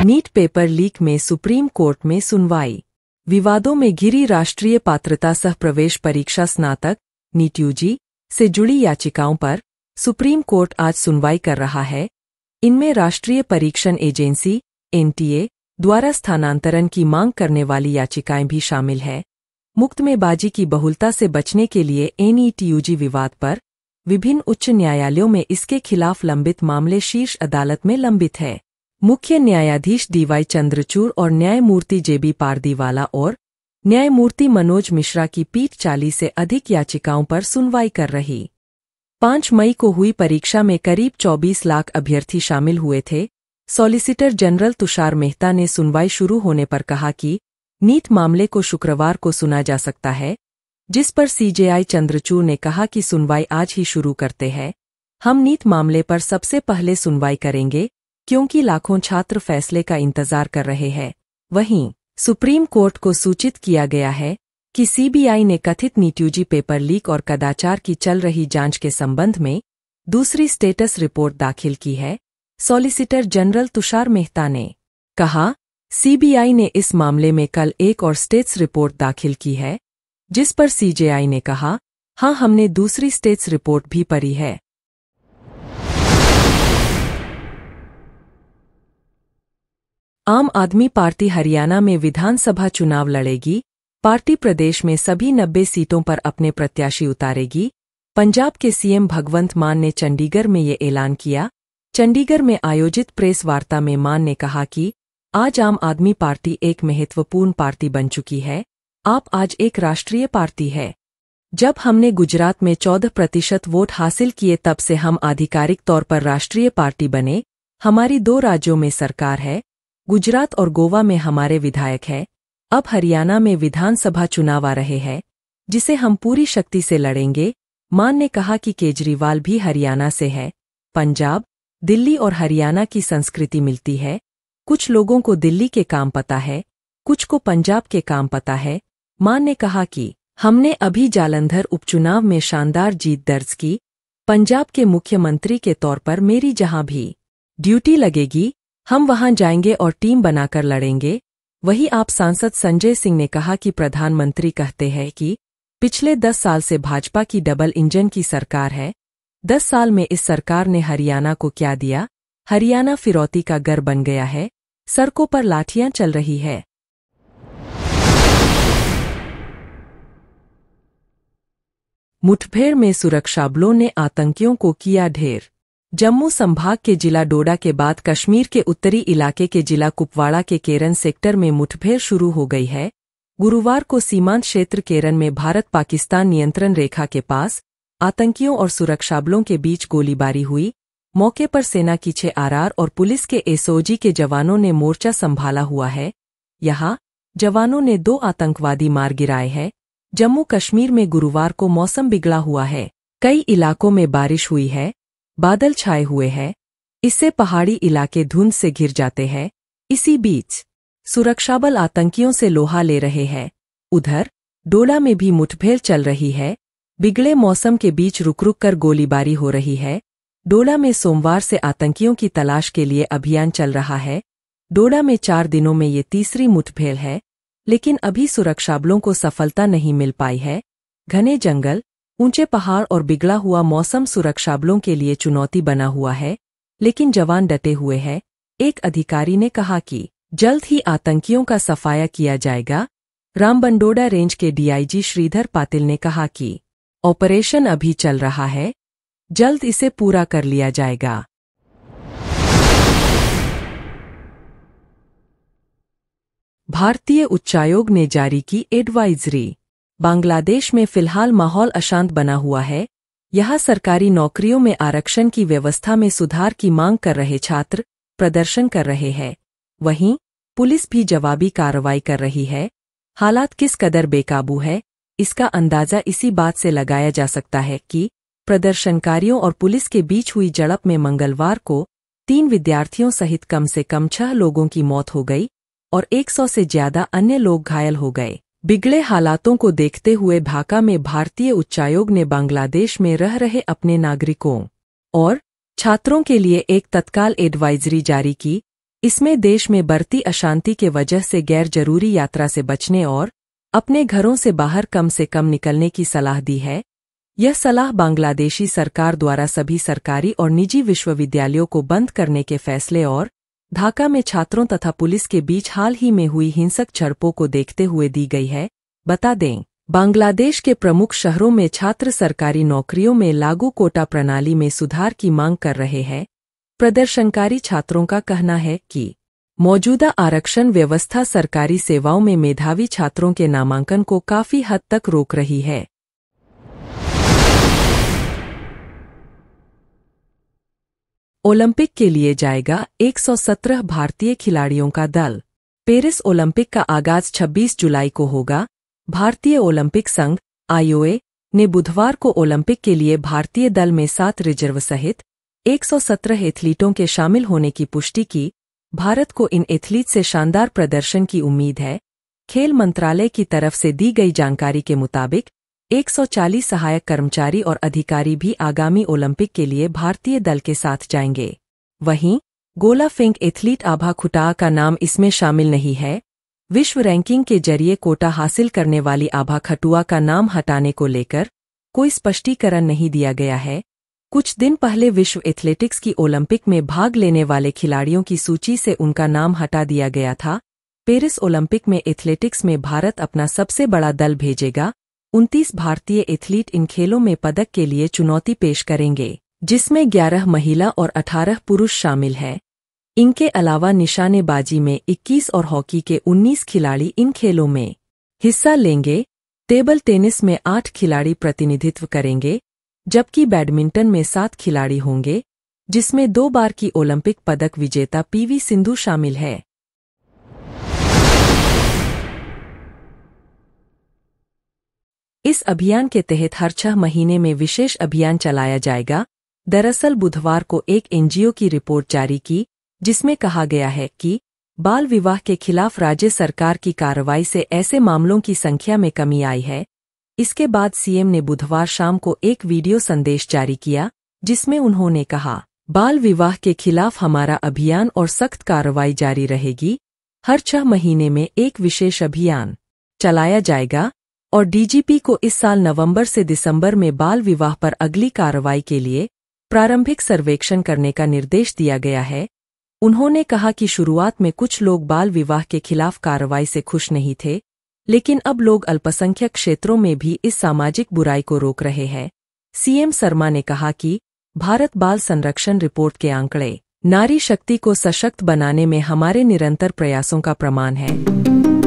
NEET paper leak में supreme court में सुनवाई। विवादों में घिरी राष्ट्रीय पात्रता सह प्रवेश परीक्षा स्नातक नीट यूजी से जुड़ी याचिकाओं पर सुप्रीम कोर्ट आज सुनवाई कर रहा है। इनमें राष्ट्रीय परीक्षण एजेंसी एनटीए द्वारा स्थानांतरण की मांग करने वाली याचिकाएं भी शामिल है। मुक्तमेबाजी की बहुलता से बचने के लिए एनईटी यूजी विवाद पर विभिन्न उच्च न्यायालयों में इसके खिलाफ लंबित मामले शीर्ष अदालत में लंबित है। मुख्य न्यायाधीश डीवाई चंद्रचूड़ और न्यायमूर्ति जेबी पारदीवाला और न्यायमूर्ति मनोज मिश्रा की पीठ 40 से अधिक याचिकाओं पर सुनवाई कर रही। 5 मई को हुई परीक्षा में करीब 24 लाख अभ्यर्थी शामिल हुए थे। सॉलिसिटर जनरल तुषार मेहता ने सुनवाई शुरू होने पर कहा कि नीट मामले को शुक्रवार को सुना जा सकता है, जिस पर सीजेआई चंद्रचूड़ ने कहा कि सुनवाई आज ही शुरू करते हैं। हम नीट मामले पर सबसे पहले सुनवाई करेंगे क्योंकि लाखों छात्र फैसले का इंतजार कर रहे हैं। वहीं सुप्रीम कोर्ट को सूचित किया गया है कि सीबीआई ने कथित नीट यूजी पेपर लीक और कदाचार की चल रही जांच के संबंध में दूसरी स्टेटस रिपोर्ट दाखिल की है। सॉलिसिटर जनरल तुषार मेहता ने कहा, सीबीआई ने इस मामले में कल एक और स्टेटस रिपोर्ट दाखिल की है, जिस पर सीजेआई ने कहा, हाँ, हमने दूसरी स्टेटस रिपोर्ट भी पढ़ी है। आम आदमी पार्टी हरियाणा में विधानसभा चुनाव लड़ेगी। पार्टी प्रदेश में सभी 90 सीटों पर अपने प्रत्याशी उतारेगी। पंजाब के सीएम भगवंत मान ने चंडीगढ़ में ये ऐलान किया। चंडीगढ़ में आयोजित प्रेस वार्ता में मान ने कहा कि आज आम आदमी पार्टी एक महत्वपूर्ण पार्टी बन चुकी है। आप आज एक राष्ट्रीय पार्टी है। जब हमने गुजरात में 14% वोट हासिल किए तब से हम आधिकारिक तौर पर राष्ट्रीय पार्टी बने। हमारी 2 राज्यों में सरकार है, गुजरात और गोवा में हमारे विधायक हैं। अब हरियाणा में विधानसभा चुनाव आ रहे हैं, जिसे हम पूरी शक्ति से लड़ेंगे। मान ने कहा कि केजरीवाल भी हरियाणा से है। पंजाब, दिल्ली और हरियाणा की संस्कृति मिलती है। कुछ लोगों को दिल्ली के काम पता है, कुछ को पंजाब के काम पता है। मान ने कहा कि हमने अभी जालंधर उपचुनाव में शानदार जीत दर्ज की। पंजाब के मुख्यमंत्री के तौर पर मेरी जहां भी ड्यूटी लगेगी, हम वहां जाएंगे और टीम बनाकर लड़ेंगे। वही आप सांसद संजय सिंह ने कहा कि प्रधानमंत्री कहते हैं कि पिछले 10 साल से भाजपा की डबल इंजन की सरकार है। 10 साल में इस सरकार ने हरियाणा को क्या दिया? हरियाणा फिरौती का घर बन गया है। सड़कों पर लाठियां चल रही है। मुठभेड़ में सुरक्षाबलों ने आतंकियों को किया ढेर। जम्मू संभाग के जिला डोडा के बाद कश्मीर के उत्तरी इलाके के जिला कुपवाड़ा के केरन सेक्टर में मुठभेड़ शुरू हो गई है। गुरुवार को सीमांत क्षेत्र केरन में भारत पाकिस्तान नियंत्रण रेखा के पास आतंकियों और सुरक्षाबलों के बीच गोलीबारी हुई। मौके पर सेना की 6 आरआर और पुलिस के एसओजी के जवानों ने मोर्चा संभाला हुआ है। यहां जवानों ने 2 आतंकवादी मार गिराए हैं। जम्मू कश्मीर में गुरुवार को मौसम बिगड़ा हुआ है। कई इलाकों में बारिश हुई है। बादल छाए हुए हैं। इससे पहाड़ी इलाके धुंध से घिर जाते हैं। इसी बीच सुरक्षाबल आतंकियों से लोहा ले रहे हैं। उधर डोडा में भी मुठभेड़ चल रही है। बिगड़े मौसम के बीच रुक रुक कर गोलीबारी हो रही है। डोडा में सोमवार से आतंकियों की तलाश के लिए अभियान चल रहा है। डोडा में 4 दिनों में ये तीसरी मुठभेड़ है, लेकिन अभी सुरक्षाबलों को सफलता नहीं मिल पाई है। घने जंगल, ऊंचे पहाड़ और बिगड़ा हुआ मौसम सुरक्षाबलों के लिए चुनौती बना हुआ है, लेकिन जवान डटे हुए हैं। एक अधिकारी ने कहा कि जल्द ही आतंकियों का सफाया किया जाएगा। रामबनडोडा रेंज के डीआईजी श्रीधर पाटिल ने कहा कि ऑपरेशन अभी चल रहा है, जल्द इसे पूरा कर लिया जाएगा। भारतीय उच्चायोग ने जारी की एडवाइजरी। बांग्लादेश में फिलहाल माहौल अशांत बना हुआ है। यहाँ सरकारी नौकरियों में आरक्षण की व्यवस्था में सुधार की मांग कर रहे छात्र प्रदर्शन कर रहे हैं। वहीं पुलिस भी जवाबी कार्रवाई कर रही है। हालात किस कदर बेकाबू है, इसका अंदाजा इसी बात से लगाया जा सकता है कि प्रदर्शनकारियों और पुलिस के बीच हुई झड़प में मंगलवार को 3 विद्यार्थियों सहित कम से कम 6 लोगों की मौत हो गई और 100 से ज्यादा अन्य लोग घायल हो गए। बिगड़े हालातों को देखते हुए ढाका में भारतीय उच्चायोग ने बांग्लादेश में रह रहे अपने नागरिकों और छात्रों के लिए एक तत्काल एडवाइजरी जारी की, इसमें देश में बढ़ती अशांति के वजह से गैर जरूरी यात्रा से बचने और अपने घरों से बाहर कम से कम निकलने की सलाह दी है। यह सलाह बांग्लादेशी सरकार द्वारा सभी सरकारी और निजी विश्वविद्यालयों को बंद करने के फैसले और ढाका में छात्रों तथा पुलिस के बीच हाल ही में हुई हिंसक झड़पों को देखते हुए दी गई है। बता दें, बांग्लादेश के प्रमुख शहरों में छात्र सरकारी नौकरियों में लागू कोटा प्रणाली में सुधार की मांग कर रहे हैं। प्रदर्शनकारी छात्रों का कहना है कि मौजूदा आरक्षण व्यवस्था सरकारी सेवाओं में मेधावी छात्रों के नामांकन को काफी हद तक रोक रही है। ओलंपिक के लिए जाएगा 117 भारतीय खिलाड़ियों का दल। पेरिस ओलंपिक का आगाज 26 जुलाई को होगा। भारतीय ओलंपिक संघ (आईओए) ने बुधवार को ओलंपिक के लिए भारतीय दल में 7 रिजर्व सहित 117 एथलीटों के शामिल होने की पुष्टि की। भारत को इन एथलीट से शानदार प्रदर्शन की उम्मीद है। खेल मंत्रालय की तरफ से दी गई जानकारी के मुताबिक 140 सहायक कर्मचारी और अधिकारी भी आगामी ओलंपिक के लिए भारतीय दल के साथ जाएंगे। वहीं गोला फेंक एथलीट आभा खुटा का नाम इसमें शामिल नहीं है। विश्व रैंकिंग के जरिए कोटा हासिल करने वाली आभा खटुआ का नाम हटाने को लेकर कोई स्पष्टीकरण नहीं दिया गया है। कुछ दिन पहले विश्व एथलेटिक्स की ओलंपिक में भाग लेने वाले खिलाड़ियों की सूची से उनका नाम हटा दिया गया था। पेरिस ओलंपिक में एथलेटिक्स में भारत अपना सबसे बड़ा दल भेजेगा। 29 भारतीय एथलीट इन खेलों में पदक के लिए चुनौती पेश करेंगे, जिसमें 11 महिला और 18 पुरुष शामिल हैं। इनके अलावा निशानेबाजी में 21 और हॉकी के 19 खिलाड़ी इन खेलों में हिस्सा लेंगे। टेबल टेनिस में 8 खिलाड़ी प्रतिनिधित्व करेंगे, जबकि बैडमिंटन में 7 खिलाड़ी होंगे, जिसमें 2 बार की ओलंपिक पदक विजेता पीवी सिंधु शामिल है। इस अभियान के तहत हर 6 महीने में विशेष अभियान चलाया जाएगा। दरअसल बुधवार को एक एनजीओ की रिपोर्ट जारी की, जिसमें कहा गया है कि बाल विवाह के खिलाफ राज्य सरकार की कार्रवाई से ऐसे मामलों की संख्या में कमी आई है। इसके बाद सीएम ने बुधवार शाम को एक वीडियो संदेश जारी किया, जिसमें उन्होंने कहा, बाल विवाह के खिलाफ हमारा अभियान और सख्त कार्रवाई जारी रहेगी। हर 6 महीने में एक विशेष अभियान चलाया जाएगा और डीजीपी को इस साल नवंबर से दिसंबर में बाल विवाह पर अगली कार्रवाई के लिए प्रारंभिक सर्वेक्षण करने का निर्देश दिया गया है। उन्होंने कहा कि शुरुआत में कुछ लोग बाल विवाह के खिलाफ कार्रवाई से खुश नहीं थे, लेकिन अब लोग अल्पसंख्यक क्षेत्रों में भी इस सामाजिक बुराई को रोक रहे हैं। सीएम शर्मा ने कहा कि भारत बाल संरक्षण रिपोर्ट के आंकड़े नारी शक्ति को सशक्त बनाने में हमारे निरंतर प्रयासों का प्रमाण है।